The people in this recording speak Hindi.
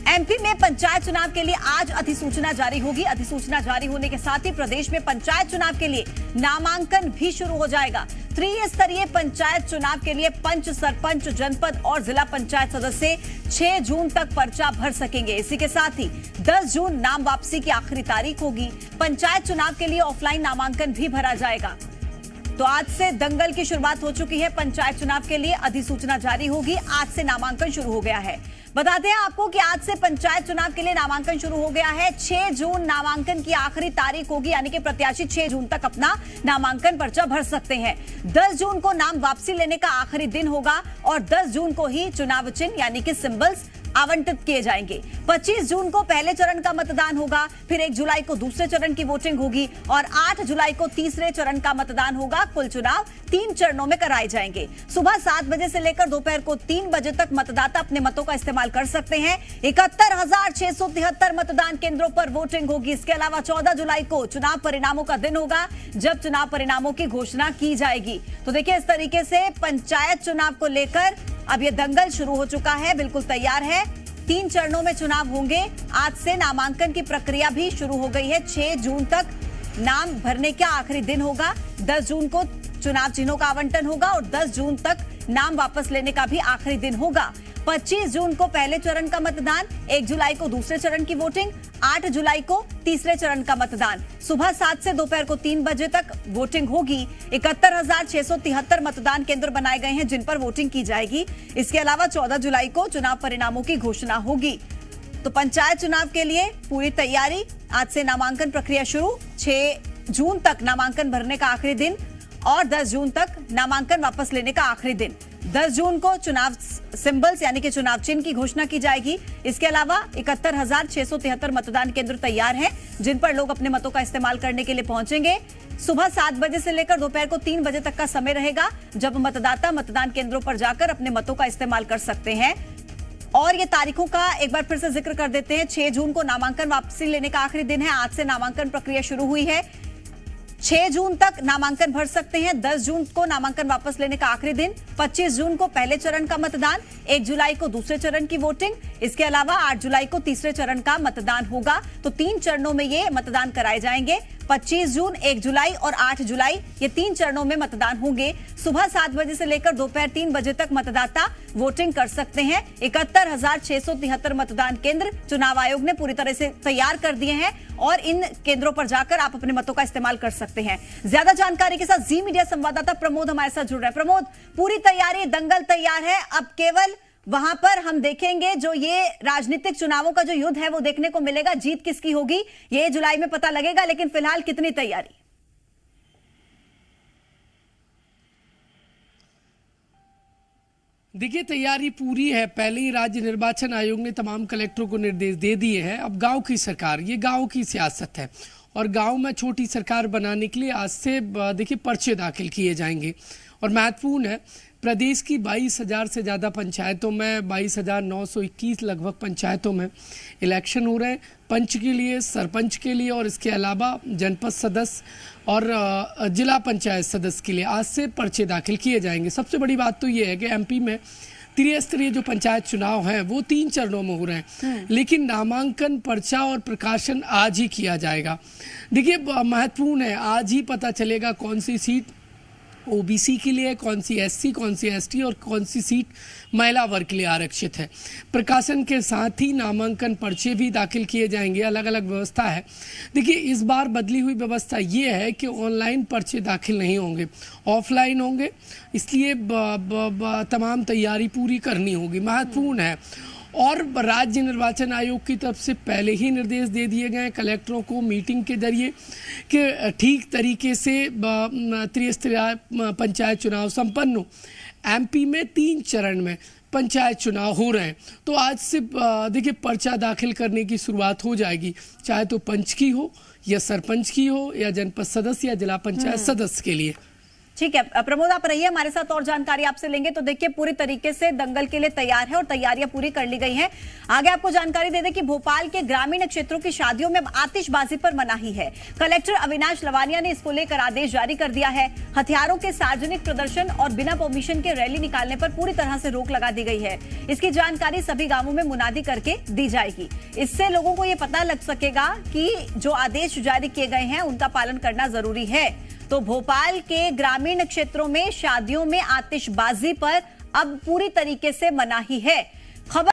एमपी में पंचायत चुनाव के लिए आज अधिसूचना जारी होगी। अधिसूचना जारी होने के साथ ही प्रदेश में पंचायत चुनाव के लिए नामांकन भी शुरू हो जाएगा। त्रिस्तरीय पंचायत चुनाव के लिए पंच, सरपंच, जनपद और जिला पंचायत सदस्य 6 जून तक पर्चा भर सकेंगे। इसी के साथ ही 10 जून नाम वापसी की आखिरी तारीख होगी। पंचायत चुनाव के लिए ऑफलाइन नामांकन भी भरा जाएगा। तो आज से दंगल की शुरुआत हो चुकी है। पंचायत चुनाव के लिए अधिसूचना जारी होगी। आज से नामांकन शुरू हो गया है। बताते हैं आपको कि आज से पंचायत चुनाव के लिए नामांकन शुरू हो गया है। 6 जून नामांकन की आखिरी तारीख होगी, यानी कि प्रत्याशी 6 जून तक अपना नामांकन पर्चा भर सकते हैं। 10 जून को नाम वापसी लेने का आखिरी दिन होगा और 10 जून को ही चुनाव चिन्ह यानी कि सिंबल्स आवंटित किए जाएंगे। 25 जून को पहले चरण का मतदान होगा, फिर 1 जुलाई को दूसरे चरण की वोटिंग होगी और 8 जुलाई को तीसरे चरण का मतदान होगा। कुल चुनाव 3 चरणों में कराए जाएंगे। सुबह 7 बजे से लेकर दोपहर को 3 बजे तक मतदाता अपने मतों का इस्तेमाल कर सकते हैं। 71,673 मतदान केंद्रों पर वोटिंग होगी। इसके अलावा 14 जुलाई को चुनाव परिणामों का दिन होगा, जब चुनाव परिणामों की घोषणा की जाएगी। तो देखिए, इस तरीके से पंचायत चुनाव को लेकर अब ये दंगल शुरू हो चुका है, बिल्कुल तैयार है। 3 चरणों में चुनाव होंगे। आज से नामांकन की प्रक्रिया भी शुरू हो गई है। 6 जून तक नाम भरने का आखिरी दिन होगा। 10 जून को चुनाव चिन्हों का आवंटन होगा और 10 जून तक नाम वापस लेने का भी आखिरी दिन होगा। 25 जून को पहले चरण का मतदान, 1 जुलाई को दूसरे चरण की वोटिंग, 8 जुलाई को तीसरे चरण का मतदान। सुबह 7 से दोपहर को 3 बजे तक वोटिंग होगी। 71,673 मतदान केंद्र बनाए गए हैं जिन पर वोटिंग की जाएगी। इसके अलावा 14 जुलाई को चुनाव परिणामों की घोषणा होगी। तो पंचायत चुनाव के लिए पूरी तैयारी। आज से नामांकन प्रक्रिया शुरू। 6 जून तक नामांकन भरने का आखिरी दिन और 10 जून तक नामांकन वापस लेने का आखिरी दिन। 10 जून को चुनाव सिंबल्स यानी कि चुनाव चिन्ह की घोषणा की जाएगी। इसके अलावा 71,673 मतदान केंद्र तैयार हैं जिन पर लोग अपने मतों का इस्तेमाल करने के लिए पहुंचेंगे। सुबह 7 बजे से लेकर दोपहर को 3 बजे तक का समय रहेगा, जब मतदाता मतदान केंद्रों पर जाकर अपने मतों का इस्तेमाल कर सकते हैं। और ये तारीखों का एक बार फिर से जिक्र कर देते हैं। 6 जून को नामांकन वापसी लेने का आखिरी दिन है। आज से नामांकन प्रक्रिया शुरू हुई है। 6 जून तक नामांकन भर सकते हैं। 10 जून को नामांकन वापस लेने का आखिरी दिन। 25 जून को पहले चरण का मतदान, 1 जुलाई को दूसरे चरण की वोटिंग। इसके अलावा 8 जुलाई को तीसरे चरण का मतदान होगा। तो 3 चरणों में ये मतदान कराए जाएंगे। 25 जून, 1 जुलाई और 8 जुलाई, ये 3 चरणों में मतदान होंगे। सुबह 7 बजे से लेकर दोपहर 3 बजे तक मतदाता वोटिंग कर सकते हैं। 71,673 मतदान केंद्र चुनाव आयोग ने पूरी तरह से तैयार कर दिए हैं और इन केंद्रों पर जाकर आप अपने मतों का इस्तेमाल कर सकते हैं। ज्यादा जानकारी के साथ जी मीडिया संवाददाता प्रमोद हमारे साथ जुड़ रहे हैं। प्रमोद, पूरी तैयारी, दंगल तैयार है। अब केवल वहां पर हम देखेंगे जो ये राजनीतिक चुनावों का जो युद्ध है वो देखने को मिलेगा। जीत किसकी होगी ये जुलाई में पता लगेगा, लेकिन फिलहाल कितनी तैयारी? देखिए, तैयारी पूरी है। पहले ही राज्य निर्वाचन आयोग ने तमाम कलेक्टरों को निर्देश दे दिए हैं। अब गांव की सरकार, ये गांव की सियासत है और गांव में छोटी सरकार बनाने के लिए आज से देखिए पर्चे दाखिल किए जाएंगे। और महत्वपूर्ण है, प्रदेश की 22,000 से ज़्यादा पंचायतों में 22,921 लगभग पंचायतों में इलेक्शन हो रहे हैं, पंच के लिए, सरपंच के लिए और इसके अलावा जनपद सदस्य और जिला पंचायत सदस्य के लिए आज से पर्चे दाखिल किए जाएंगे। सबसे बड़ी बात तो ये है कि एमपी में त्रिस्तरीय जो पंचायत चुनाव हैं वो 3 चरणों में हो रहे हैं, लेकिन नामांकन, पर्चा और प्रकाशन आज ही किया जाएगा। देखिए, महत्वपूर्ण है, आज ही पता चलेगा कौन सी सीट ओबीसी के लिए, कौन सी एससी, कौन सी एसटी और कौन सी सीट महिला वर्ग के लिए आरक्षित है। प्रकाशन के साथ ही नामांकन पर्चे भी दाखिल किए जाएंगे। अलग अलग व्यवस्था है। देखिए, इस बार बदली हुई व्यवस्था ये है कि ऑनलाइन पर्चे दाखिल नहीं होंगे, ऑफलाइन होंगे। इसलिए तमाम तैयारी पूरी करनी होगी। महत्वपूर्ण है। और राज्य निर्वाचन आयोग की तरफ से पहले ही निर्देश दे दिए गए कलेक्टरों को मीटिंग के जरिए कि ठीक तरीके से त्रिस्तरीय पंचायत चुनाव संपन्न हो। एमपी में 3 चरण में पंचायत चुनाव हो रहे हैं। तो आज से देखिए पर्चा दाखिल करने की शुरुआत हो जाएगी, चाहे तो पंच की हो या सरपंच की हो या जनपद सदस्य या जिला पंचायत सदस्य के लिए। ठीक है प्रमोद, आप रहिए हमारे साथ, और जानकारी आपसे लेंगे। तो देखिए पूरी तरीके से दंगल के लिए तैयार है और तैयारियां पूरी कर ली गई हैं। आगे आपको जानकारी दे दें कि भोपाल के ग्रामीण क्षेत्रों की शादियों में अब आतिशबाजी पर मनाही है। कलेक्टर अविनाश लवानिया ने इसको लेकर आदेश जारी कर दिया है। हथियारों के सार्वजनिक प्रदर्शन और बिना परमिशन के रैली निकालने पर पूरी तरह से रोक लगा दी गई है। इसकी जानकारी सभी गांवों में मुनादी करके दी जाएगी। इससे लोगों को यह पता लग सकेगा कि जो आदेश जारी किए गए हैं उनका पालन करना जरूरी है। तो भोपाल के ग्रामीण क्षेत्रों में शादियों में आतिशबाजी पर अब पूरी तरीके से मनाही है।